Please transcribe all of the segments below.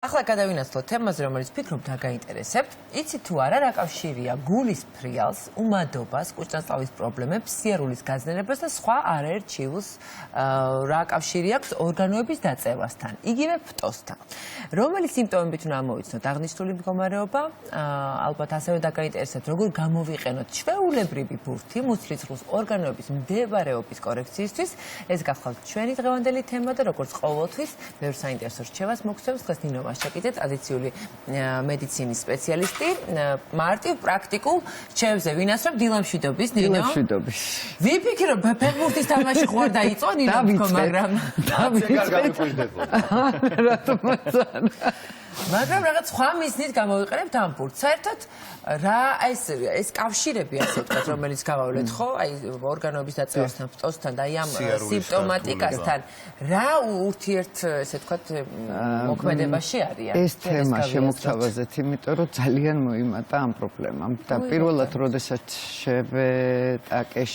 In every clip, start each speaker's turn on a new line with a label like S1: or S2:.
S1: ახლა გადავინაცვლოთ თემაზე, რომელიც ფიქრობ დაგაინტერესებთ. იცით თუ არა, რა კავშირია გულის ფრიალს, უმადობას, კუჭნაწლავის პრობლემებს, სიარულის გაძლიერებას და სხვა არაერთ ჩივილს რა კავშირი აქვს ორგანოების დაწევასთან, იგივე ფტოსთან. რომელი სიმპტომებით უნდა ამოვიცნოთ აღნიშნული მდგომარეობა, ალბათ ასევე დაგაინტერესებთ, როგორ გამოვიყენოთ ჩვეულებრივი ბურთი მუცლისღრუს ორგანოების მდებარეობის კორექციისთვის. ეს გახლავთ ჩვენი დღევანდელი თემა და როგორც ყოველთვის, ბევრ საინტერესო რჩევას მოგცემს დღეს ნინო შეკითხეთ ტრადიციული მედიცინის სპეციალისტი მარტივ პრაქტიკულ რჩევებზე ვინასრებ დილამშვიდობის ნინო
S2: დილამშვიდობის
S1: ვიფიქრო ფეხბურთის თამაში ხوار დაიწყო ნინო თქო მაგრამ მაგრამ რაღაც სხვა მიზნით გამოვიყენებთ ამ ბურთს საერთოდ რა ეს კავშირები ასე ვთქვათ რომელიც გავავლეთ ხო აი ორგანოების დაწევასთან ფტოსთან და აი ამ სიმპტომატიკასთან რა ურთიერთ ესე ვთქვათ მოქმედებაში არიან
S2: ეს თემა შემოგთავაზეთ იმიტომ რომ ძალიან მოიმატა ამ პრობლემამ და პირველად როდესაც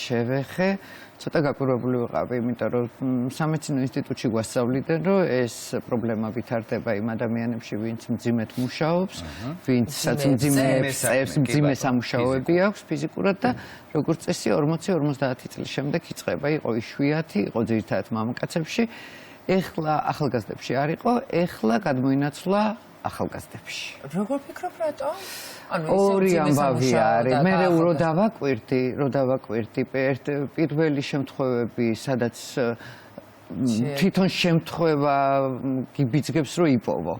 S2: შევეხე ცოტა გაკვირვებული ვიყავი, იმიტომ რომ სამედიცინო ინსტიტუტში გვასწავლიდან, რომ ეს პრობლემა ვითარდება იმ ადამიანებში, ვინც მძიმედ მუშაობს, ვინცაც მძიმე სამუშაოები აქვს ფიზიკურად და როგორც წესი 40-50 წლის შემდეგ იწყება, იყო იშვიათი, იყო ძირითადად მამაკაცებში, ეხლა ახალგაზრდებში არ იყო, ეხლა გადმოინაცვლა ახალგაზრდებში.
S1: როგორ ფიქრობ რატო?
S2: ორი ამბავი არის. მე რო დავაკვირდი პირველი შემთხვევები, სადაც თვითონ შემთხვევა გიბიძგებს რომ იპოვო.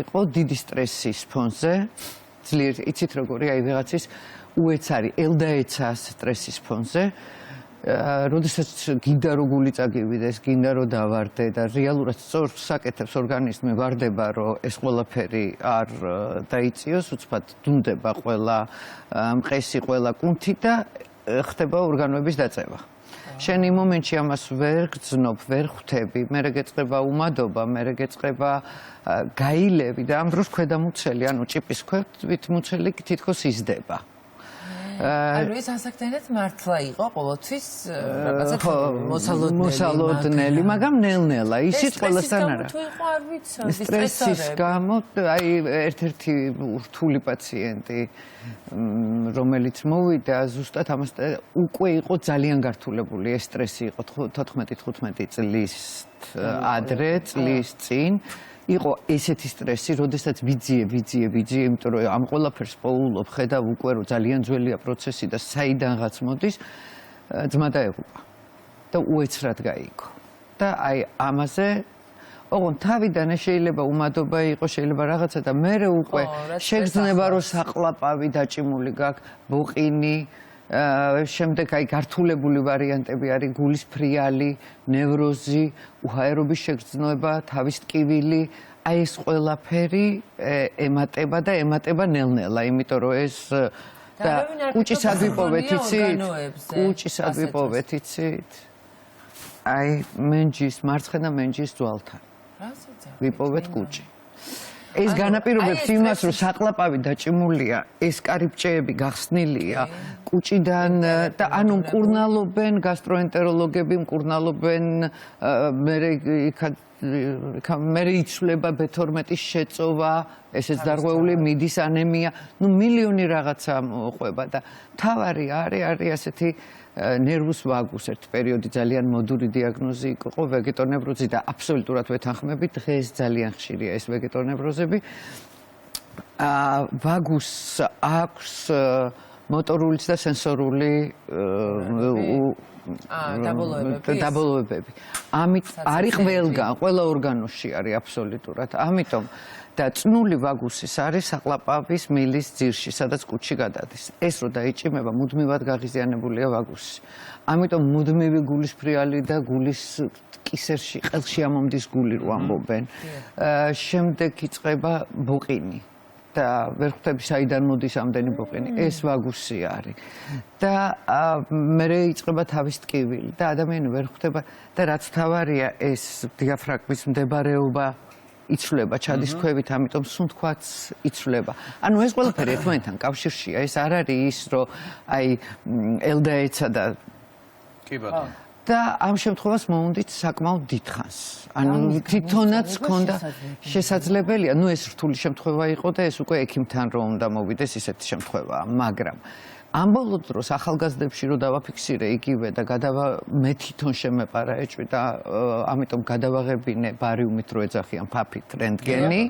S2: იყო დიდი სტრესის ფონზე, ძლიერ იცით როგორი აი ვიღაცის უეცარი, ელდაეცა სტრესის ფონზე. როდესაც გინდა რომ გული წაგივიდეს, გინდა რომ დავარდე და რეალურად სწორს საკეთებს ორგანიზმი ვარდება რომ ეს ყველაფერი არ დაიწიოს, უცბად დუნდება ყველა მყესი, ყველა კუნთი და ხდება ორგანოების დაწევა. შენ იმ მომენტში ამას ვერ გძნობ, ვერ ხვდები, მერე გეწყება უმადობა, მერე გეწყება გაილევი და ამ დროს ქვედამუცელი, ანუ ჭიპის ქვევით მუცელი თითქოს იზრდება.
S1: ანუ ეს ასაკდენად მართლა იყო ყოველთვის რაღაცა
S2: მოსალოდნელი, მაგრამ ნელ-ნელა ისიც ყველასთან არა. სტრესის გამო, აი ერთ-ერთი რთული პაციენტი, რომელიც მოვიდა, ზუსტად ამას უკვე იყო ძალიან გართულებული, ეს სტრესი იყო 14-15 წლის ადრე, წლის წინ. იყო ესეთი სტრესი, როდესაც ვიძიე, იმიტომ რომ ამ ყველაფერს პოულობ, ხედავ უკვე რომ ძალიან ძველია პროცესი და საიდანღაც მოდის, ძმა დაეღუპა და უეცრად გაიგო. და აი ამაზე ოღონდ თავიდან შეიძლება უმადობა იყო, შეიძლება რაღაცა და მერე უკვე შეგრძნება რომ საყლაპავი დაჭიმული გაქვს, ბოყინი შემდეგ აი გართულებული ვარიანტები არის გულის ფრიალი, ნევროზი, უჰაერობის შეგრძნება, თავის ტკივილი, აი ეს ყველაფერი ემატება და ემატება ნელ-ნელა, იმიტომ რომ ეს და კუჭისად ვიპოვეთ იცით? კუჭისად ვიპოვეთ იცით? აი მენჯის, მარცხენა მენჯის ძვალთან. ვიპოვეთ კუჭი. ეს განაპირობებს იმას, რომ საყლაპავი დაჭიმულია, ეს კარიბჭეები გახსნილია კუჭიდან და ანუ მკურნალობენ გასტროენტეროლოგები, მკურნალობენ მე იცვლება B12-ის შეწოვა, ესეც დარღვეული მიდის ანემია, ნუ მილიონი რაღაცა მოყვება და თავარი არის ასეთი ნერვუს ვაგუს ერთ პერიოდი ძალიან მოდური დიაგნოზი იყო ვეგეტორნევროზი და აბსოლუტურად ვეთანხმები დღეს ძალიან ხშირია ეს ვეგეტორნევროზები. ვაგუს აქვს მოტორულიც და სენსორული დაბოლოებები. ამით არის ყველგან, ყველა ორგანოში არის აბსოლუტურად. ამიტომ და წნული ვაგუსის არის საყლაპავის მილის ძირში, სადაც კუჭი გადადის. ეს რო დაიჭიმება, მუდმივად გაღიზიანებულია ვაგუსი. ამიტომ მუდმივი გულის ფრიალი და გულის კისერში, ყელში ამომდის გული რო ამბობენ. შემდეგ იწყება ბოყინი. და ვერ ხვდები საიდან მოდის ამდენი ბოყინი, ეს ვაგუსი არის. და მერე იწყება თავის ტკივილი და ადამიანი ვერ ხვდება და რაც თავარია ეს დიაფრაგმის მდებარეობა იცვლება ჩადის ქვევით, ამიტომ სუნთქვაც იცვლება. ანუ ეს ყველაფერი ერთმანეთთან კავშირშია, ეს არ არის ის, რომ აი ელდაეცა და
S3: კი ბატონო.
S2: და ამ შემთხვევას მოუნდით საკმაოდ დიდხანს. ანუ თვითონაც ჰქონდა შესაძლებელია, ნუ ეს რთული შემთხვევა იყო და ეს უკვე ექიმთან რომ უნდა მოვიდეს ისეთი შემთხვევაა, მაგრამ ამ ბოლო დროს ახალგაზრდებში რო დავაფიქსირე იგივე და მე თვითონ შემეპარა ეჭვი და ამიტომ გადავაღებინე ბარიუმით რო ეძახიან ფაფით რენტგენი.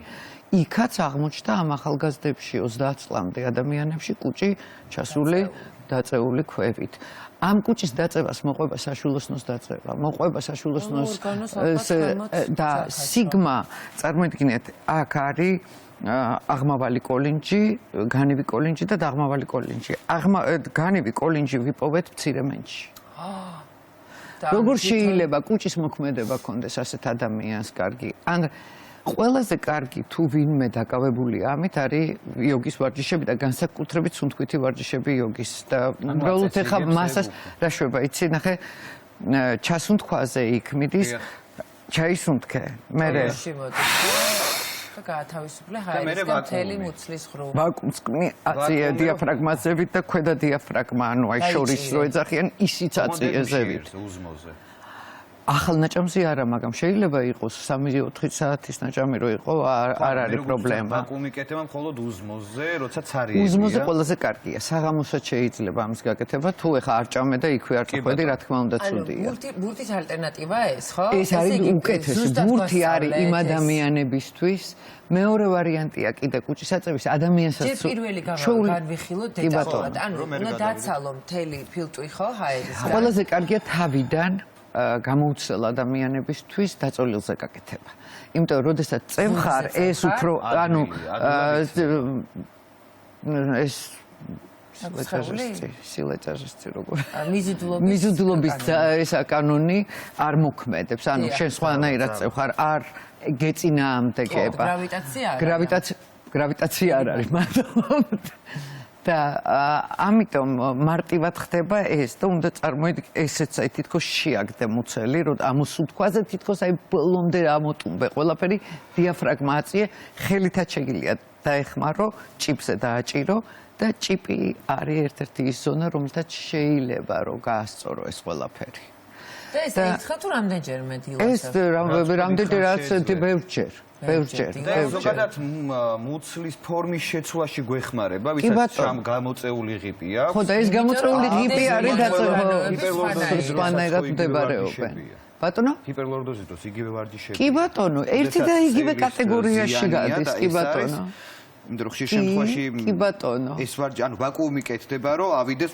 S2: იქაც აღმოჩნდა ამ ახალგაზრდებში 30 წლამდე ადამიანებში კუჭი ჩასული დაწეული ქვევით. ამ კუჭის დაწევას მოყვება საშვილოსნოს დაწევა, მოყვება საშვილოსნოს და სიგმა, წარმოიდგინეთ, აქ არის აღმავალი კოლინჯი, განივი კოლინჯი და დაღმავალი კოლინჯი. განივი კოლინჯი ვიპოვეთ მცირემენში. როგორ შეიძლება კუჭის მოქმედება კონდეს ასეთ ადამიანს კარგი? ან ყველაზე კარგი თუ ვინმე დაკავებულია ამით არის იოგის ვარჯიშები და განსაკუთრებით სუნთქვითი ვარჯიშები იოგის და უბრალოდ ეხა მასას რა შვება იცი ნახე ჩასუნთქვაზე იქ მიდის ჩაისუნთქე მე
S1: გაათავისუფლე ჰაერისგან მთელი მუცლის ღრუმა.
S2: ვაკუუმი აწიე დიაფრაგმაზებით და ქვედა დიაფრაგმა, ანუ აი შორის რო ეძახიან ისიც აწიე ზევით. ახალ ნაჭამზე არა, მაგრამ შეიძლება იყოს 3-4 საათის ნაჭამი რო იყო, არ არის პრობლემა.
S3: ვაკუუმიკეთება მხოლოდ უზმოზე, როცა ცარიელია.
S2: უზმოზე ყველაზე კარგია. საღამოსაც შეიძლება ამის გაკეთება, თუ ეხა არ ჭამე და იქვე არ წახვედი, რა თქმა უნდა ცუდია.
S1: ბურთის ალტერნატივაა ეს, ხო?
S2: ეს არის უკეთესი. ბურთი არის იმ ადამიანებისთვის. მეორე ვარიანტია კიდე კუჭისაწევის ადამიანსაც
S1: ჯერ პირველი განვიხილოთ დეტალურად. ანუ უნდა დაცალო მთელი ფილტვი, ხო, ჰაერისგან.
S2: ყველაზე კარგია თავიდან გამოუცელ ადამიანებისთვის დაწოლილზე გაკეთება. იმიტომ რომ როდესაც წევხარ, ეს უფრო ანუ ეს სილეჭაჟისტი როგორ მიზიდულობის ესა კანონი არ მოქმედებს. ანუ შენ სხვანაირად წევხარ, არ გეწინააღმდეგება. გრავიტაცია არ არის მარტო. და ამიტომ მარტივად ხდება ეს და უნდა წარმოიდგინე ესეც აი თითქოს შეაგდე მუცელი, რომ ამოსუნთქვაზე თითქოს აი ბოლომდე ამოტუმბე ყველაფერი დიაფრაგმა აწიე, ხელითაც შეგიძლია დაეხმარო, ჭიპზე დააჭირო და ჭიპი არის ერთ-ერთი ის ზონა, რომელთაც შეიძლება რომ გაასწორო ეს ყველაფერი.
S1: და ეს ერთხელ თუ რამდენჯერმე დილას?
S2: ეს რამდენჯერ რაც ბევრჯერ. ბევრჯერ.
S3: ზოგადად მუცლის ფორმის შეცვლაში გვეხმარება, ვისაც გამოწეული ღიპი აქვს.
S2: ხო და ეს გამოწეული ღიპი არის სხვანაირად მდებარეობენ. ბატონო?
S3: ჰიპერლორდოზის დროს იგივე ვარჯიშები.
S2: კი ბატონო, ერთი და იგივე კატეგორიაში გადის, კი ბატონო.
S3: იმიტომ რომ ხშირ შემთხვევაში
S2: კი ბატონო.
S3: ეს ვარჯი, ანუ ვაკუუმი კეთდება, რომ ავიდეს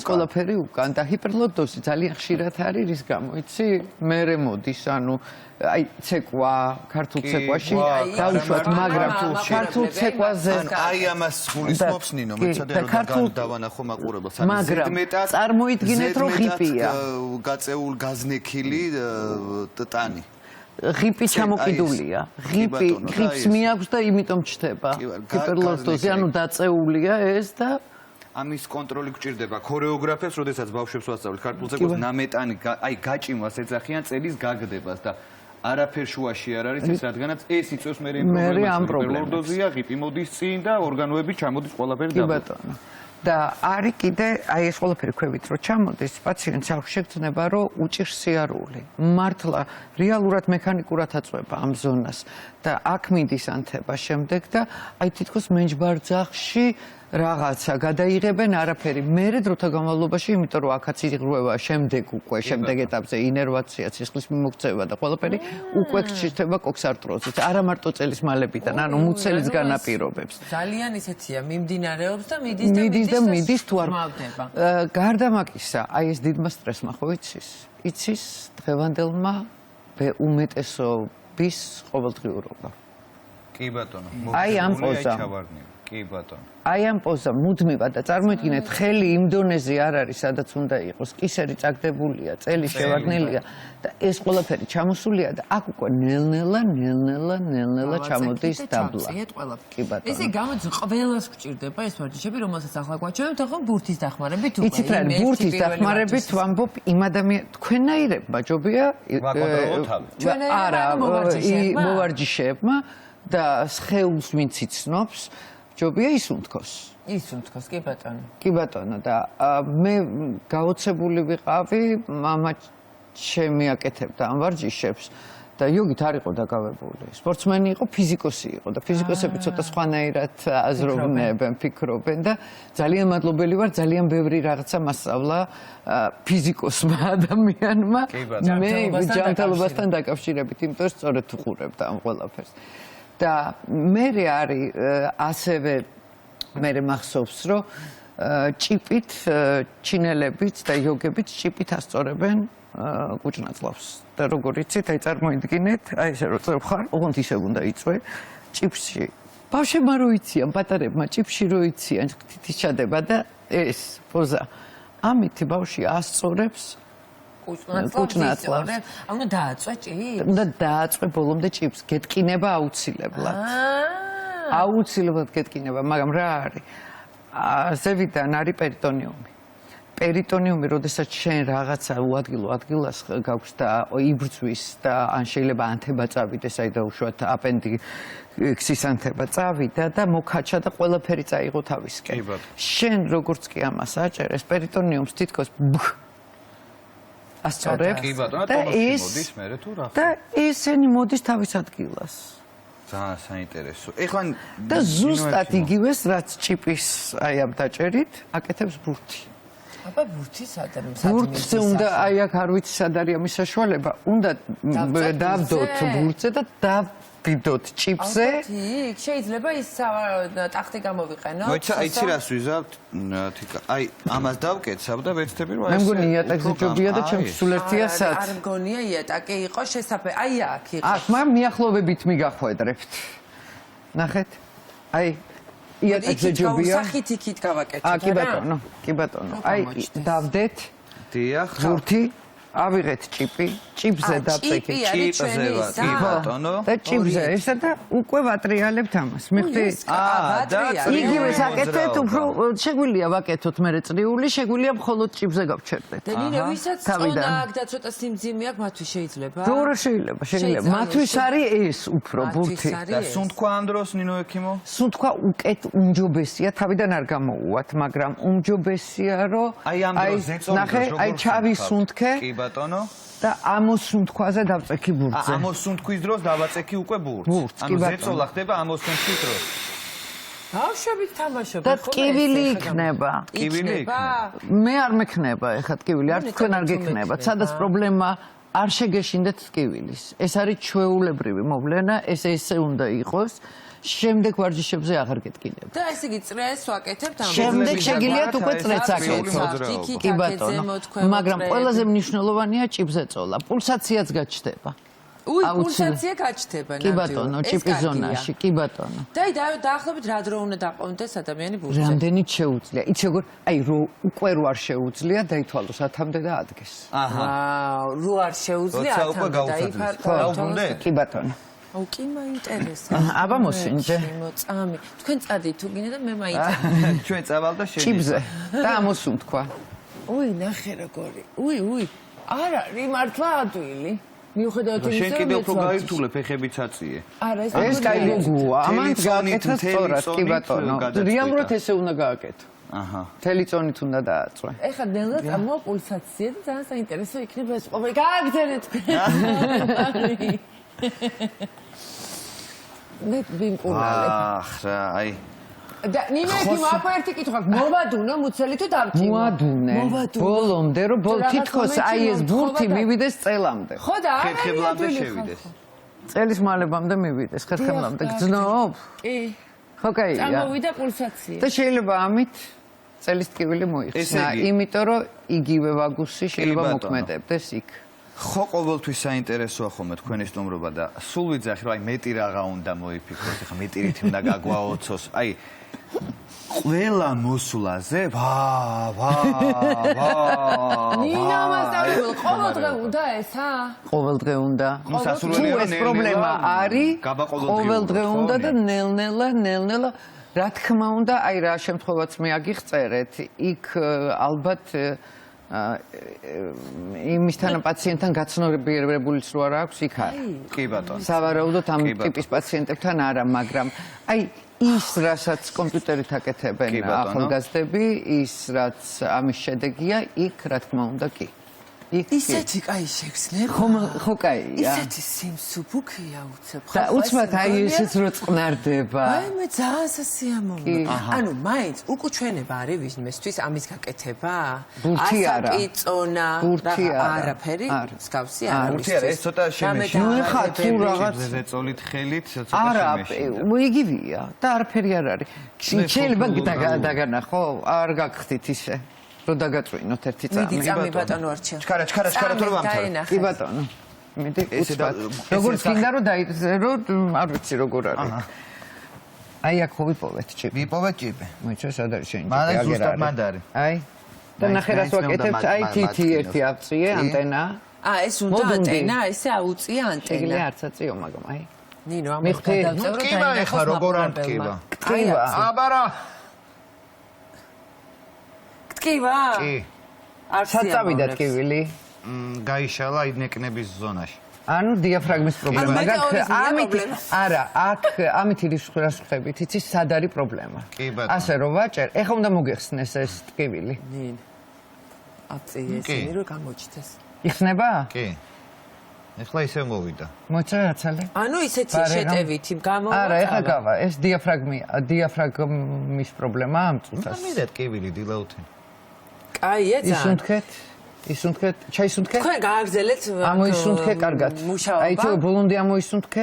S2: ყველაფერი უკან და ჰიპერლორდოზი ძალიან ხშირად არის, რის გამო, იცი? მერე მოდის, ანუ აი ცეკვა, ქართულ ცეკვაში დაუშვათ, მაგრამ ქართულ ცეკვაზე
S3: აი ამას გულისხმობს ნინო, მეცადე რომ დავანახო მაყურებელს,
S2: ანუ ზედმეტად წარმოიდგინეთ, რომ ღიპია.
S3: გაწეულ გაზნექილი ტანი.
S2: ღიპი ჩამოკიდულია. ღიპს მიაქვს და იმიტომ ჩდება. ჰიპერლორდოზი, ანუ დაწეულია ეს და
S3: ამის კონტროლი გჭირდება ქორეოგრაფებს, როდესაც ბავშვებს ვასწავლეთ ქართულ ცეკვას, ნამეტანი აი გაჭიმვას ეძახიან წელის გაგდებას და არაფერ შუაში არ არის ეს, რადგანაც ეს იწვევს მე
S2: ამ პრობლემას.
S3: ჰიპერლორდოზია, ღიპი მოდის წინ და ორგანოები ჩამოდის ყველაფერი
S2: და ბატონო. და არის კიდე აი ეს ყველაფერი ქვევით რო ჩამოდის, პაციენტს აქვს შეგრძნება, რომ უჭირს სიარული. მართლა რეალურად მექანიკურად აწვება ამ ზონას და აქ მიდის ანთება შემდეგ და აი თითქოს მენჯბარძახში რაღაცა გადაიღებენ არაფერი. მერე დროთა განმავლობაში, იმიტომ რომ აქაც იღრუება შემდეგ უკვე შემდეგ ეტაპზე ინერვაცია, სისხლის მიმოქცევა და ყველაფერი უკვე გჭირდება კოქსარტროზით. არა მარტო წელის მალებიდან, ანუ მუცელის განაპირობებს.
S1: ძალიან ისეთია, მიმდინარეობს და მიდის თუ არ ხმავდება.
S2: გარდა მაგისა, აი ეს დიდმა სტრესმა ხო იცის დღევანდელმა უმეტესობის ყოველდღიურობა.
S3: კი ბატონო,
S2: აი ამ პოზა.
S3: კი ბატონო.
S2: აი ამ პოზა მუდმივად და წარმოიდგინეთ, ხელი იმ დონეზე არ არის, სადაც უნდა იყოს, კისერი წაგდებულია, წელი შევარდნილია და ეს ყველაფერი ჩამოსულია და აქ უკვე ნელ-ნელა ჩამოდის დაბლა. კი ბატონო.
S1: ესე გამოდის ყველას გჭირდება ეს ვარჯიშები, რომელსაც ახლა გვაჩვენებთ, ახლა ბურთის დახმარებით უკვე.
S2: იცით რა, ბურთის დახმარებით ვამბობ იმ თქვენაირებმა ჯობია არა, მოვარჯიშეებმა და სხეულს ვინც იცნობს ჯობია ისუნთქოს.
S1: ისუნთქოს, კი ბატონო.
S2: კი ბატონო და მე გაოცებული ვიყავი, მამა ჩემი აკეთებდა ამ ვარჯიშებს და იოგით არ იყო დაკავებული. სპორტსმენი იყო, ფიზიკოსი იყო და ფიზიკოსები ცოტა სხვანაირად აზროვნებენ, ფიქრობენ და ძალიან მადლობელი ვარ, ძალიან ბევრი რაღაცა მასწავლა ფიზიკოსმა ადამიანმა. მე ჯანმრთელობასთან დაკავშირებით, იმიტომ რომ სწორედ უყურებდა ამ ყველაფერს. და მე არის ასევე მე მახსოვს, რომ ჭიპით ჩინელებიც და იოგებით ჭიპით ასწორებენ კუჭნაწლავს. და როგორ იცით, აი წარმოიდგინეთ, აი ესე რომ წევხარ, ოღონდ ისე უნდა იწვე ჭიფში. ბავშვებმა რო იციან, პატარებმა ჭიფში რო იციან, თითის ჩადება და ეს პოზა. ამით ბავშვი ასწორებს კუჭნაწლავს.
S1: უნდა დააწვე ჭიფს?
S2: უნდა დააწვე ბოლომდე ჭიფს, გეტკინება აუცილებლად. აუცილებლად გეტკინება, მაგრამ რა არის? ზევიდან არის პერიტონიუმი. პერიტონიუმი, როდესაც შენ რაღაცა უადგილო ადგილას გაქვს და იბრძვის და ან შეიძლება ანთება წავიდეს, აი დაუშვათ აპენდიქსის ანთება წავიდა და მოკაჩა და ყველაფერი წაიღო თავისკენ. შენ როგორც კი ამას აჭერეს, პერიტონიუმს თითქოს ასწორებს და ის მერე თუ რა. და ესენი მოდის თავის ადგილას.
S3: ძალიან საინტერესო. ეხლა
S2: და ზუსტად იგივეს, რაც ჭიპის აი ამ დაჭერით აკეთებს ბურთი.
S1: აბა ბურთი სად არის?
S2: ბურთზე უნდა აი აქ არ ვიცი სად არის ამის საშუალება, უნდა დავდოთ ბურთზე და დავდიდოთ ჭიპზე.
S1: იქ შეიძლება ის ტახტი გამოვიყენოთ.
S3: მოიცა, იცი რას ვიზავთ? თიკა. აი ამას დავკეცავ და ვეცდები რომ
S2: მე მგონი იატაკზე ჯობია და ჩემს სულ ერთია სად.
S1: არ მგონია იატაკი იყო შესაფე. აი აქ იყო.
S2: აქ მაგრამ მიახლოებით მიგახვედრებთ. ნახეთ? აი იატაკზე ჯობია.
S1: სახით იქით გავაკეთოთ.
S2: კი ბატონო, კი ბატონო. აი დავდეთ.
S3: დიახ.
S2: ბურთი, ავიღეთ ჭიპი, ჭიპზე დაწეკეთ.
S3: ჭიპზე ვარ, კი ბატონო.
S2: და ჭიპზე ესა და უკვე ვატრიალებთ ამას. მიხდი?
S3: და
S2: იგივე საკეთეთ, უფრო შეგვიძლია ვაკეთოთ მერე წრიული, შეგვიძლია მხოლოდ ჭიპზე გავჩერდეთ.
S1: და ნინე ვისაც წონა აქვს და ცოტა სიმძიმე აქვს, მათთვის შეიძლება?
S2: როგორ შეიძლება, შეიძლება. მათთვის არის ეს უფრო ბურთი.
S3: და სუნთქვა ამ დროს ნინო ექიმო?
S2: სუნთქვა უკეთ უმჯობესია, თავიდან არ გამოუვათ, მაგრამ უმჯობესია, რომ
S3: აი ამ დროს ზეწოლა
S2: როგორ აი ჩავისუნთქე.
S3: კი ბატონო.
S2: და ამოსუნთქვაზე დავწექი ბურთზე.
S3: ამოსუნთქვის დროს დავაწექი უკვე ბურთს. ანუ ზეწოლა ხდება ამოსუნთქვის დროს.
S1: ბავშვებით თამაშობენ.
S2: და ტკივილი იქნება.
S3: ტკივილი იქნება.
S2: მე არ მექნება ეხა ტკივილი, არ თქვენ არ გექნებათ. სადაც პრობლემა არ შეგეშინდეთ ტკივილის. ეს არის ჩვეულებრივი მოვლენა, ეს ესე უნდა იყოს. შემდეგ ვარჯიშებზე აღარ გეტკინებთ.
S1: და ესე იგი წრეს ვაკეთებთ ამ
S2: შემდეგ შეგიძლიათ უკვე წრეც აკეთოთ. კი ბატონო. მაგრამ ყველაზე მნიშვნელოვანია ჭიბზე წოლა. პულსაციაც გაჩნდება.
S1: პულსაცია გაჩნდება
S2: კი ბატონო, ჭიპის ზონაში, კი ბატონო.
S1: და დაახლოებით რა დრო უნდა დაყოვნდეს ადამიანი ბურთზე?
S2: რამდენიც შეუძლია. იცი როგორ, აი უკვე რო არ შეუძლია, დაითვალოს 10-მდე და ადგეს.
S1: აჰა. რო არ შეუძლია 10-მდე
S3: დაიფარდა.
S2: კი ბატონო.
S1: აუ კი მაინტერესებს.
S2: აბა მოსინჯე.
S1: მოწამი. თქვენ წადით თუ გინდა და მე მაინტერესებს.
S3: ჩვენ წავალ და შენ.
S2: ჭიბზე და ამოსუნთქვა.
S1: უი, ნახე როგორი. უი. არ არის მართლა ადვილი. მიუხედავად იმისა,
S3: შენ კიდე უფრო გაირთულე ფეხებიც აწიე.
S1: არა,
S2: ეს კაიგუა. ამან გააკეთა სწორად, კი ბატონო. რეალურად ესე უნდა გააკეთო.
S3: აჰა.
S2: მთელი წონით უნდა დააწვე.
S1: ეხლა ნელა წამოვა პულსაცია და ძალიან საინტერესო იქნება ეს ყოველი. გააგზავნეთ. მე ვიმკურნალებ.
S3: აჰ, რა, აი.
S1: და ნინო ექიმო, აკო ერთი კითხვა, მოვადუნო მუცელი თუ დავჭიმო?
S2: მოვადუნე. ბოლომდე, რომ თითქოს აი ეს ბურთი მივიდეს წელამდე.
S1: ხო და არ
S3: ხერხემლამდე შევიდეს.
S2: წელის მალებამდე მივიდეს, ხერხემლამდე გძნობ?
S1: კი.
S2: ხო, კაია.
S1: წამოვიდა პულსაცია.
S2: და შეიძლება ამით წელის ტკივილი მოიხსნა, იმიტომ რომ იგივე ვაგუსი შეიძლება მოქმედებდეს იქ.
S3: ხო, ყოველთვის საინტერესოა ხოლმე თქვენი სტუმრობა და სულ ვიძახი რომ აი მეტი რაღაცა უნდა მოიფიქროთ, ახლა მეტირით უნდა გაგვაოცოს. აი ყველა მოსვლაზე ვა.
S1: ნინა მასწავლებელი ყოველდღე უნდა ესა?
S2: ყოველდღე უნდა.
S3: ნუ სასურველია რომ
S2: ეს პრობლემა არის. ყოველდღე უნდა და ნელ-ნელა რა თქმა უნდა, აი რა შემთხვევაც მე აგიხწერეთ, იქ ალბათ იმისთან პაციენტთან გაცნობიერებულიც რო არ აქვს, იქ არის.
S3: კი ბატონო.
S2: სავარაუდოდ ამ ტიპის პაციენტებთან არა, მაგრამ აი ის რასაც კომპიუტერით აკეთებენ ახალგაზრდები, ის რაც ამის შედეგია, იქ რა თქმა უნდა კი.
S1: ისეთი კაი შეგრძნება.
S2: ხო კაია.
S1: ისეთი სიმსუბუქია უცებ.
S2: და უცბად აი ესეც რო წყნარდება.
S1: აი მე ძალიან სასიამოვნო. ანუ მაინც უკუჩვენება არის ვინმესთვის ამის გაკეთება?
S2: ბურთი არა.
S1: ასაკიწონა, არაფერი, მსგავსი არ არის.
S3: ბურთი არა, ეს ცოტა შემეშინდა.
S2: ნუ ხა თუ რაღაც
S3: ზეწოლით ხელით ცოტა
S2: არა,
S3: შემეშინდა.
S2: იგივეა და არაფერი არ არის. შეიძლება დაგანახო, არ გაგხდით ისე. რო დაგაწვინოთ ერთი წამი.
S1: მიდი წამი ბატონო არჩია.
S3: ჩქარა თუ რომ ამცარ.
S2: კი ბატონო. მიდი უცბად. როგორც გინდა რომ არ ვიცი როგორ არის. აი აქ ხო ვიპოვეთ ჩიპი.
S3: ვიპოვეთ ჩიპი.
S2: მოიცა სად არის შენი ჩიპი?
S3: მან ზუსტად მან არის.
S2: აი. და ნახე რას ვაკეთებთ, აი თითი ერთი აფწიე ანტენა.
S1: ეს უნდა ანტენა, ესე აუწია ანტენა.
S2: ეგრე არც აწიო, მაგრამ აი.
S1: ნინო, ამას გადავწევ რომ
S3: ტკივა ეხა როგორ არ ტკივა?
S2: ტკივა.
S3: აბარა.
S1: ტკივა?
S3: კი.
S2: საწავიდა ტკივილი.
S3: გაიშალა იდნეკნების ზონაში.
S2: ანუ დიაფრაგმის პრობლემა. ამით არა, აქ ამით რას ხვდებით, იცი სად არის პრობლემა.
S3: კი ბატონო.
S2: ასე რომ ვაჭერ, ეხლა უნდა მოგეხსნეს ეს ტკივილი.
S1: ნინ. აწიე ესენი რომ გამოჩნდეს.
S2: იხსნება?
S3: კი. ეხლა ისე მოვიდა.
S2: მოიცა რაცალე?
S1: ანუ ისეთი შეტევითი გამოვა.
S2: არა, ეხლა გავა, ეს დიაფრაგმის პრობლემა ამ წუთას.
S3: მიდე ტკივილი დილაუთი.
S1: კაია ძალიან.
S2: ისუნთქეთ, ჩაისუნთქეთ?
S1: თქვენ გააგზელეთ
S2: ამოისუნთქე კარგად. აი თუ ბოლომდე ამოისუნთქე,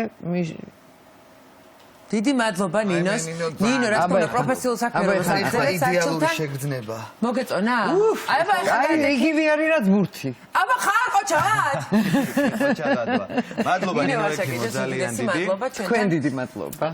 S2: დიდი მადლობა ნინოს. ნინო, რა თქმა უნდა, პროფესიულ საქმეებს აიღებს
S3: იდეალური შეგრძნება.
S1: მოგეწონა?
S2: აი, იგივე არის რაც ბურთი.
S1: აბა ხარ ყოჩად?
S3: ყოჩადადვა. მადლობა ნინო, ძალიან დიდი.
S2: თქვენ დიდი მადლობა.